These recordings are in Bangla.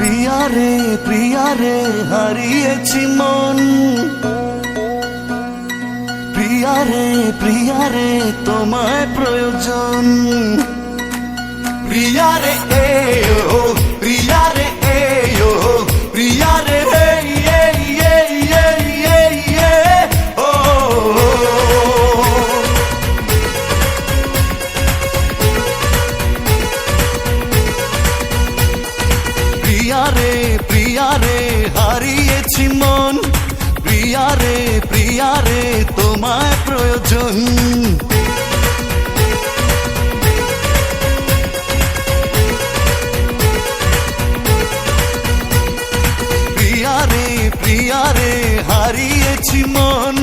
প্রিয়া রে হারিয়েছি মন। প্রিয়া রে তোমায় প্রয়োজন। প্রিয়া রে ও প্রিয়া রে ও প্রিয়া রে ও প্রিয়া রে হারিয়েছি মন। প্রিয়া রে তোমায় প্রয়োজন। প্রিয়া রে হারিয়েছি মন।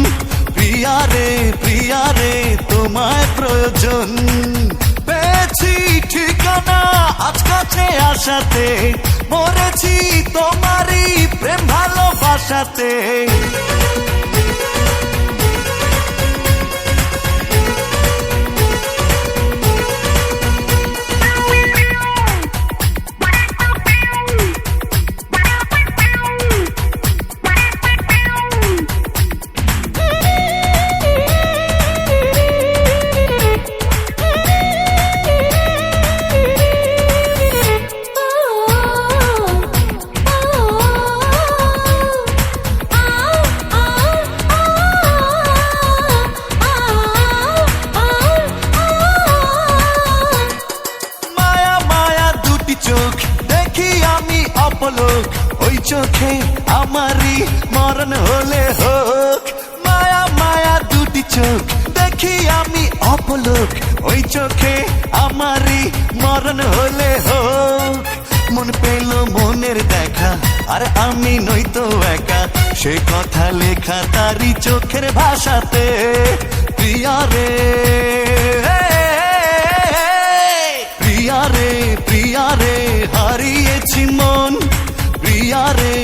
প্রিয়া রে তোমায় প্রয়োজন। পেয়েছি ঠিকানা আজ কাছে আসাতে, মরেছি তোমারই প্রেম ভালোবাসাতে। চোখ দেখি আমি অপলোক, ওই চোখে আমারই মরণ হলে হোক। মায়া মায়া দুটি চোখ দেখি আমি অপলোক, ওই চোখে আমারই মরণ হলে হোক। মন পেল মনের দেখা, আর আমি নইতো একা, সে কথা লেখা তারই চোখের ভাষাতে। প্রিয়া রে হারিয়েছি মন। প্রিয়া রে